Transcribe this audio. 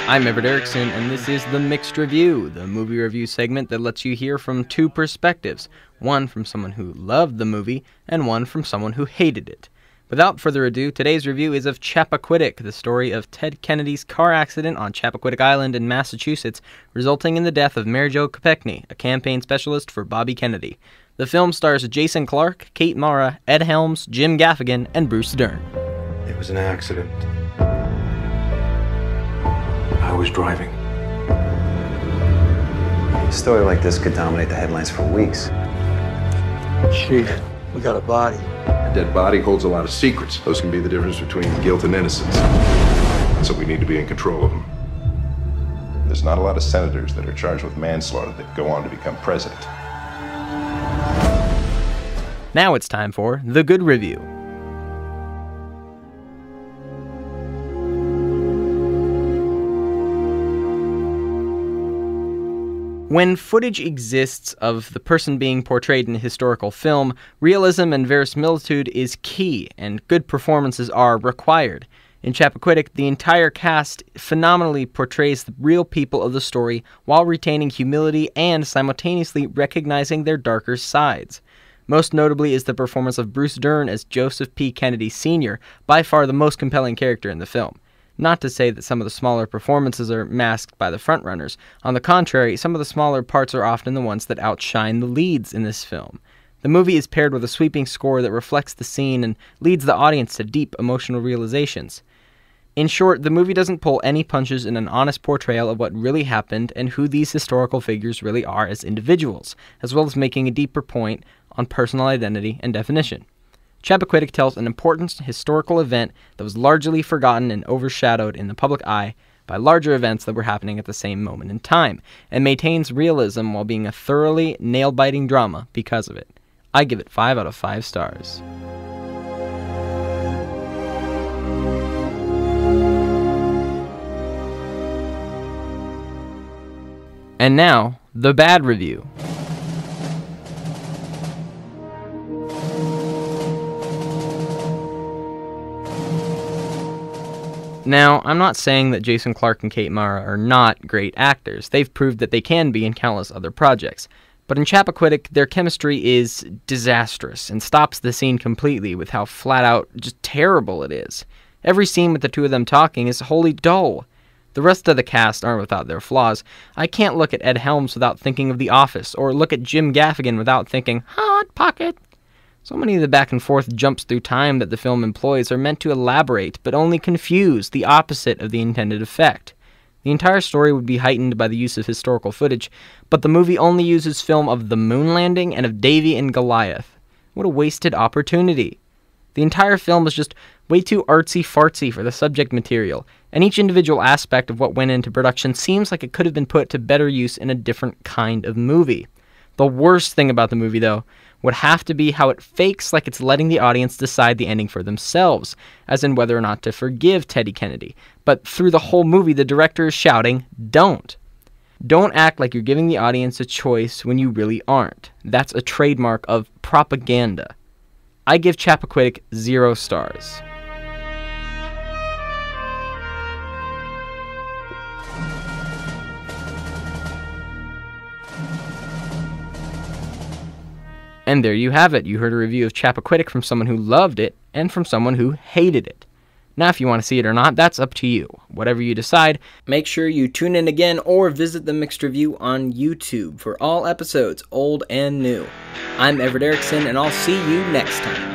I'm Ed Helms, and this is The Mixed Review, the movie review segment that lets you hear from two perspectives, one from someone who loved the movie, and one from someone who hated it. Without further ado, today's review is of Chappaquiddick, the story of Ted Kennedy's car accident on Chappaquiddick Island in Massachusetts, resulting in the death of Mary Jo Kopechne, a campaign specialist for Bobby Kennedy. The film stars Jason Clarke, Kate Mara, Ed Helms, Jim Gaffigan, and Bruce Dern. It was an accident. I was driving. A story like this could dominate the headlines for weeks. Chief, we got a body. A dead body holds a lot of secrets. Those can be the difference between guilt and innocence. So we need to be in control of them. There's not a lot of senators that are charged with manslaughter that go on to become president. Now it's time for The Good Review. When footage exists of the person being portrayed in a historical film, realism and verisimilitude is key, and good performances are required. In Chappaquiddick, the entire cast phenomenally portrays the real people of the story while retaining humility and simultaneously recognizing their darker sides. Most notably is the performance of Bruce Dern as Joseph P. Kennedy Sr., by far the most compelling character in the film. Not to say that some of the smaller performances are masked by the frontrunners. On the contrary, some of the smaller parts are often the ones that outshine the leads in this film. The movie is paired with a sweeping score that reflects the scene and leads the audience to deep emotional realizations. In short, the movie doesn't pull any punches in an honest portrayal of what really happened and who these historical figures really are as individuals, as well as making a deeper point on personal identity and definition. Chappaquiddick tells an important historical event that was largely forgotten and overshadowed in the public eye by larger events that were happening at the same moment in time, and maintains realism while being a thoroughly nail-biting drama because of it. I give it 5 out of 5 stars. And now, the bad review. Now, I'm not saying that Jason Clarke and Kate Mara are not great actors. They've proved that they can be in countless other projects. But in Chappaquiddick, their chemistry is disastrous and stops the scene completely with how flat-out just terrible it is. Every scene with the two of them talking is wholly dull. The rest of the cast aren't without their flaws. I can't look at Ed Helms without thinking of The Office, or look at Jim Gaffigan without thinking, Hot Pocket. So many of the back-and-forth jumps through time that the film employs are meant to elaborate, but only confuse, the opposite of the intended effect. The entire story would be heightened by the use of historical footage, but the movie only uses film of the moon landing and of Davy and Goliath. What a wasted opportunity. The entire film is just way too artsy-fartsy for the subject material, and each individual aspect of what went into production seems like it could have been put to better use in a different kind of movie. The worst thing about the movie, though, would have to be how it fakes like it's letting the audience decide the ending for themselves, as in whether or not to forgive Teddy Kennedy. But through the whole movie, the director is shouting, don't. Don't act like you're giving the audience a choice when you really aren't. That's a trademark of propaganda. I give Chappaquiddick 0 stars. And there you have it. You heard a review of Chappaquiddick from someone who loved it and from someone who hated it. Now, if you want to see it or not, that's up to you. Whatever you decide, make sure you tune in again or visit the Mixed Review on YouTube for all episodes, old and new. I'm Everett Erickson, and I'll see you next time.